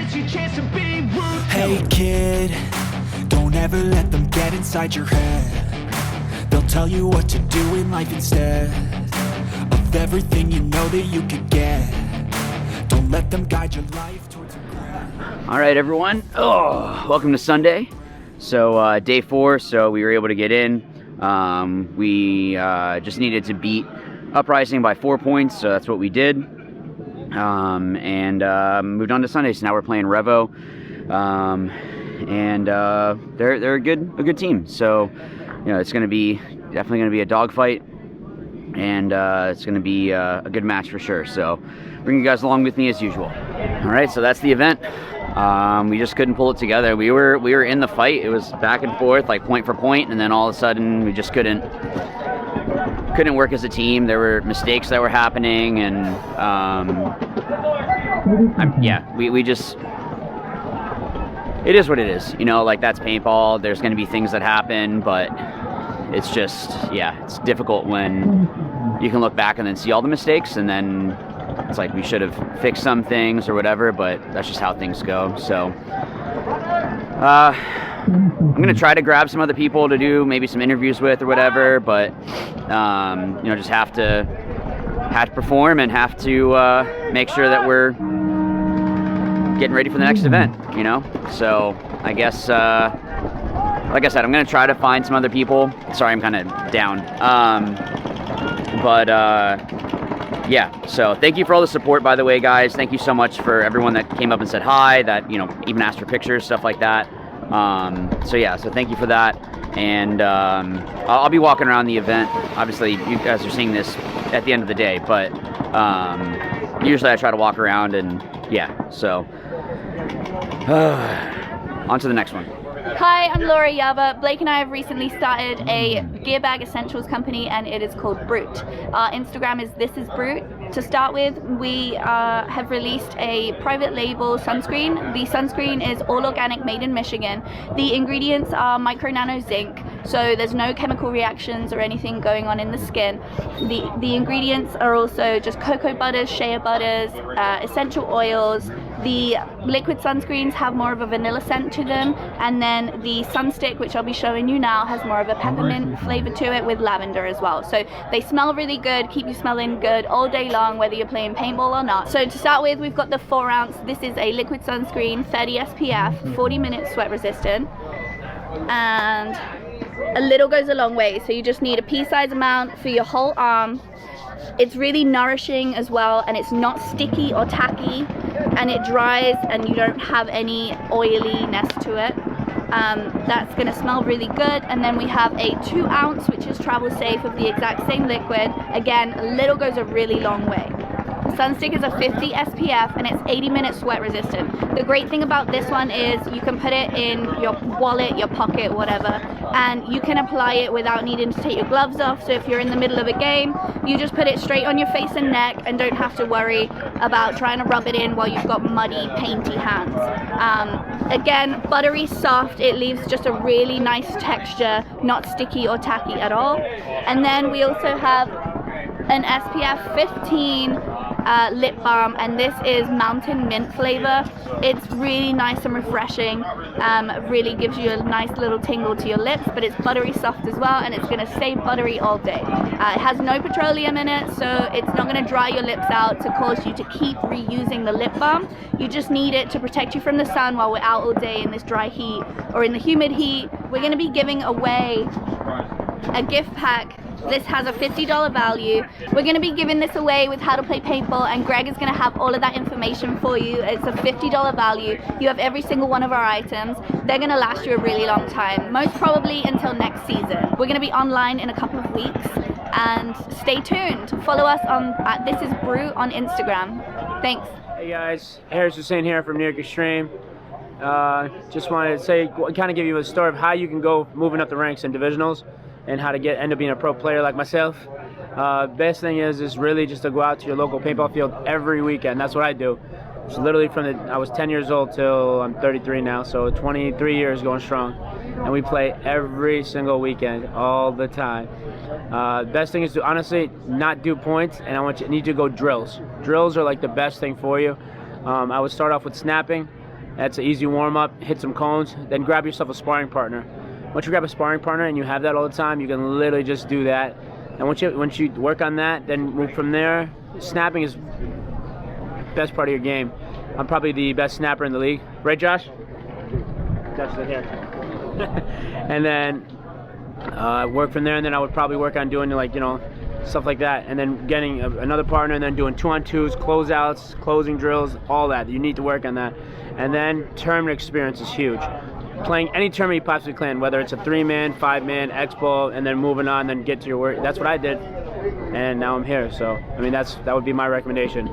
it's your chance to be ruthless. Hey kid, don't ever let them get inside your head. They'll tell you what to do in life instead of everything you know that you could get. Don't let them guide your life towards regret. All right, everyone. Welcome to Sunday. So day 4, so we were able to get in. We just needed to beat Uprising by 4 points, so that's what we did. And moved on to Sunday. So now we're playing Revo, and they're a good team. So it's going to be definitely going to be a dogfight, and it's going to be a good match for sure. So bring you guys along with me as usual. All right, so that's the event. We just couldn't pull it together. We were in the fight. It was back and forth, like point for point, and then all of a sudden we just couldn't work as a team. There were mistakes that were happening, and we just, it is what it is. Like, that's paintball. There's going to be things that happen, but it's just, it's difficult when you can look back and then see all the mistakes, and then it's like we should have fixed some things or whatever, but that's just how things go. So I'm gonna try to grab some other people to do maybe some interviews with or whatever, but just have to perform and have to make sure that we're getting ready for the next event. So I guess like I said, I'm gonna try to find some other people. Sorry, I'm kind of down. Yeah, so thank you for all the support, by the way, guys. Thank you so much for everyone that came up and said hi, that even asked for pictures, stuff like that. So thank you for that. And I'll be walking around the event. Obviously, you guys are seeing this at the end of the day, but usually I try to walk around, and so on to the next one. Hi, I'm Laura Yava. Blake and I have recently started a gear bag essentials company, and it is called Brute. Our Instagram is This Is Brute. To start with, we have released a private label sunscreen. The sunscreen is all organic, made in Michigan. The ingredients are micro nano zinc, so there's no chemical reactions or anything going on in the skin. The ingredients are also just cocoa butters, shea butters, essential oils. The liquid sunscreens have more of a vanilla scent to them, and then the sunstick, which I'll be showing you now, has more of a peppermint flavor to it with lavender as well. So they smell really good, keep you smelling good all day long, whether you're playing paintball or not. So to start with, we've got the 4 ounce. This is a liquid sunscreen, 30 SPF, 40 minutes sweat resistant, and a little goes a long way. So you just need a pea-sized amount for your whole arm. It's really nourishing as well, and it's not sticky or tacky, and it dries and you don't have any oiliness to it. That's going to smell really good. And then we have a 2 ounce, which is travel safe, of the exact same liquid. Again, a little goes a really long way. Sunstick is a 50 SPF, and it's 80 minutes sweat resistant. The great thing about this one is you can put it in your wallet, your pocket, whatever, and you can apply it without needing to take your gloves off. So if you're in the middle of a game, you just put it straight on your face and neck and don't have to worry about trying to rub it in while you've got muddy, painty hands. Again, buttery soft. It leaves just a really nice texture, not sticky or tacky at all. And then we also have an SPF 15 lip balm, and this is mountain mint flavor. It's really nice and refreshing. Really gives you a nice little tingle to your lips, but it's buttery soft as well, and it's going to stay buttery all day. It has no petroleum in it, so it's not going to dry your lips out to cause you to keep reusing the lip balm. You just need it to protect you from the sun while we're out all day in this dry heat or in the humid heat. We're going to be giving away a gift pack. This has a $50 value. We're going to be giving this away with How to Play Paintball, and Greg is going to have all of that information for you. It's a $50 value. You have every single one of our items. They're going to last you a really long time, most probably until next season. We're going to be online in a couple of weeks, and stay tuned. Follow us on This Is Brute on Instagram. Thanks. Hey guys, Harris Hussein here from New York Extreme. Just wanted to say, kind of give you a story of how you can go moving up the ranks in divisionals, and how to end up being a pro player like myself. Best thing is really just to go out to your local paintball field every weekend. That's what I do. It's literally I was 10 years old till I'm 33 now, so 23 years going strong. And we play every single weekend, all the time. Best thing is to honestly not do points, and need you to go drills. Drills are like the best thing for you. I would start off with snapping. That's an easy warm-up. Hit some cones, then grab yourself a sparring partner. Once you grab a sparring partner and you have that all the time, you can literally just do that. And once you work on that, then move from there. Snapping is the best part of your game. I'm probably the best snapper in the league. Right, Josh? Josh is here. And then work from there, and then I would probably work on doing, like, you know, stuff like that, and then getting another partner, and then doing 2-on-2s, closeouts, closing drills, all that. You need to work on that. And then tournament experience is huge. Playing any tournament you possibly can, whether it's a 3-man, 5-man, Expo, and then moving on, then get to your work. That's what I did, and now I'm here. So, I mean, that would be my recommendation.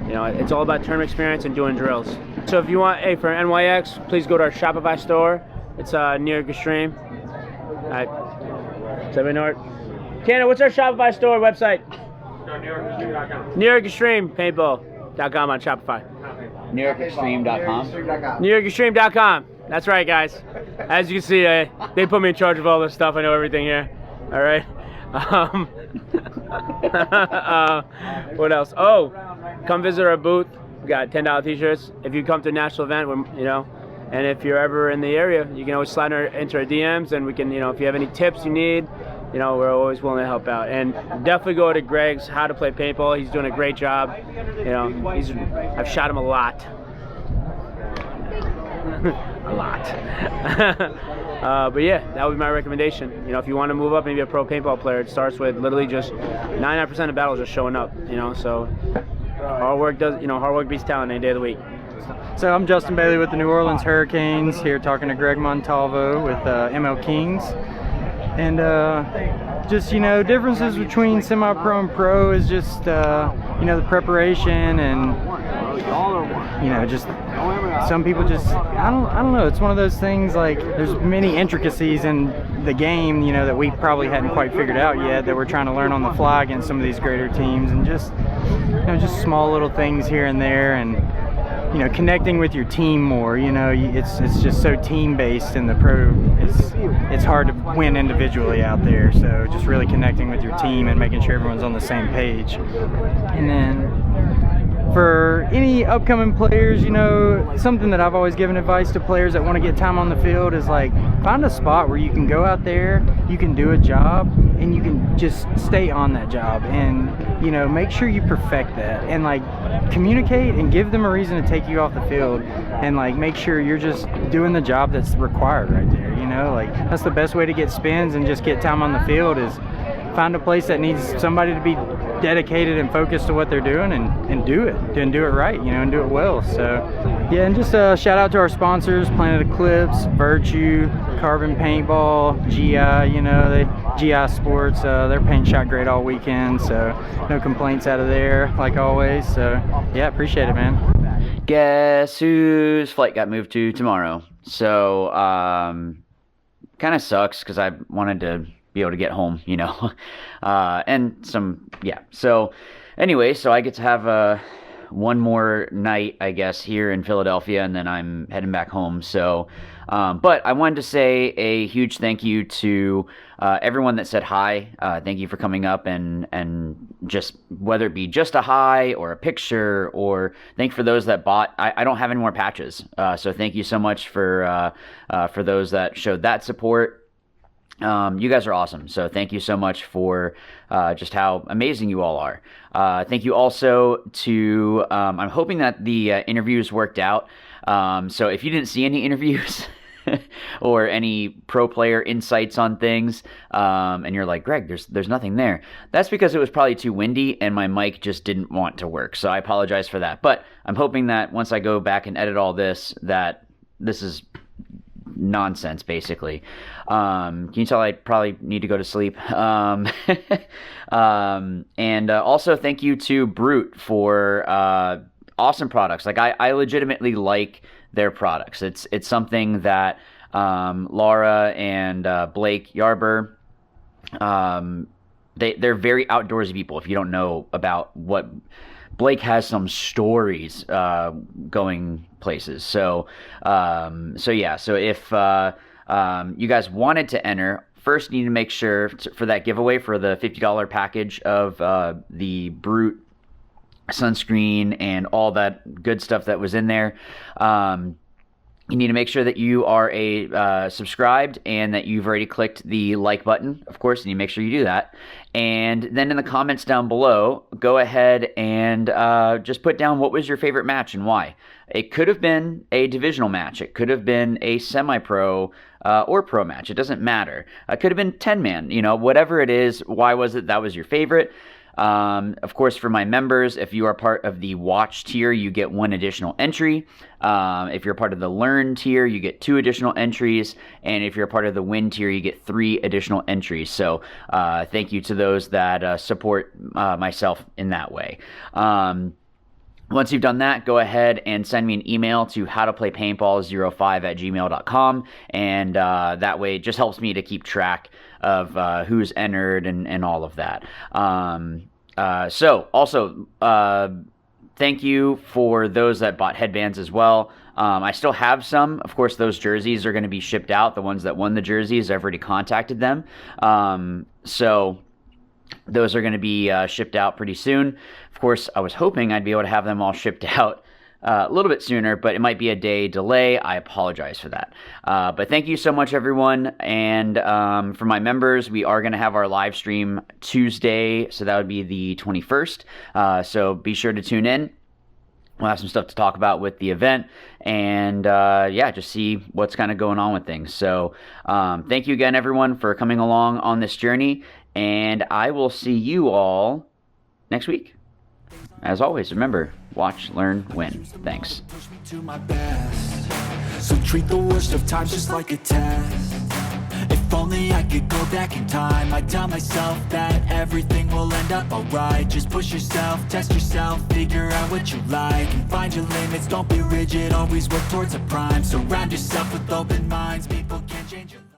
You know, it's all about tournament experience and doing drills. So if you want, hey, for NYX, please go to our Shopify store. It's near Extreme. All right. Does everybody know it? Tanner, what's our Shopify store website? NewYorkExtremePaintball.com on Shopify. NewYorkExtreme.com. NewYorkExtreme.com. That's right, guys. As you can see, they put me in charge of all this stuff. I know everything here. All right. What else? Oh, come visit our booth. We got $10 t-shirts. If you come to a national event, you know, and if you're ever in the area, you can always slide into our DMs, and we can, you know, if you have any tips you need, you know, we're always willing to help out. And definitely go to Greg's How to Play Paintball. He's doing a great job. You know, I've shot him a lot. A lot. But yeah, that would be my recommendation. You know, if you want to move up and be a pro paintball player, it starts with literally just 99% of battles just showing up. You know, so hard work beats talent any day of the week. So I'm Justin Bailey with the New Orleans Hurricanes, here talking to Greg Montalvo with ML Kings. And just, you know, differences between semi-pro and pro is just, you know, the preparation and, you know, just some people just, I don't know, it's one of those things, like, there's many intricacies in the game, you know, that we probably hadn't quite figured out yet, that we're trying to learn on the fly against some of these greater teams, and just, you know, just small little things here and there, and, you know, connecting with your team more. You know, it's just so team-based in the pro. It's hard to win individually out there. So just really connecting with your team and making sure everyone's on the same page. And then for any upcoming players, you know, something that I've always given advice to players that want to get time on the field is, like, find a spot where you can go out there, you can do a job, and you can just stay on that job, and, you know, make sure you perfect that, and, like, communicate and give them a reason to take you off the field, and, like, make sure you're just doing the job that's required right there. You know, like, that's the best way to get spins and just get time on the field, is find a place that needs somebody to be dedicated and focused to what they're doing, and do it right, you know, and do it well. So yeah, and just shout out to our sponsors, Planet Eclipse, Virtue, Carbon Paintball, GI, you know, GI Sports, their paint shot great all weekend, so no complaints out of there, like always. So yeah, appreciate it, man. Guess whose flight got moved to tomorrow? So kind of sucks, because I wanted to be able to get home, you know. So anyway, so I get to have one more night, I guess, here in Philadelphia, and then I'm heading back home. So but I wanted to say a huge thank you to everyone that said hi. Thank you for coming up and just, whether it be just a hi or a picture, or thank you for those that bought. I don't have any more patches, so thank you so much for those that showed that support. You guys are awesome, so thank you so much for just how amazing you all are. Thank you also to, I'm hoping that the interviews worked out. So if you didn't see any interviews or any pro player insights on things, and you're like, Greg, there's nothing there, that's because it was probably too windy and my mic just didn't want to work. So I apologize for that. But I'm hoping that once I go back and edit all this, that this is nonsense, basically. Can you tell I probably need to go to sleep? And also thank you to Brute for awesome products. Like, I legitimately like their products. It's something that Laura and Blake Yarber, they're very outdoorsy people. If you don't know about what Blake has, some stories going places. So yeah. So if you guys wanted to enter, first you need to make sure for that giveaway for the $50 package of the Brute sunscreen and all that good stuff that was in there. you need to make sure that you are subscribed and that you've already clicked the like button, of course, and you make sure you do that. And then in the comments down below, go ahead and just put down what was your favorite match and why. It could have been a divisional match. It could have been a semi-pro or pro match. It doesn't matter. It could have been 10-man. You know, whatever it is, why was it that was your favorite? Of course, for my members, if you are part of the watch tier, you get 1 additional entry. If you're part of the learn tier, you get 2 additional entries. And if you're part of the win tier, you get 3 additional entries. So thank you to those that support myself in that way. Once you've done that, go ahead and send me an email to howtoplaypaintball05@gmail.com, and that way it just helps me to keep track of who's entered and all of that. Thank you for those that bought headbands as well. I still have some. Of course, those jerseys are going to be shipped out. The ones that won the jerseys, I've already contacted them. So those are going to be shipped out pretty soon. Of course, I was hoping I'd be able to have them all shipped out a little bit sooner, but it might be a day delay. I apologize for that. But thank you so much, everyone. And for my members, we are going to have our live stream Tuesday, so that would be the 21st. So be sure to tune in. We'll have some stuff to talk about with the event, and yeah, just see what's kind of going on with things. So thank you again, everyone, for coming along on this journey, and I will see you all next week. As always, remember, watch, learn, win. Thanks. Push me to my best. So treat the worst of times just like a test. If only I could go back in time, I'd tell myself that everything will end up alright. Just push yourself, test yourself, figure out what you like, and find your limits. Don't be rigid, always work towards a prime. Surround yourself with open minds.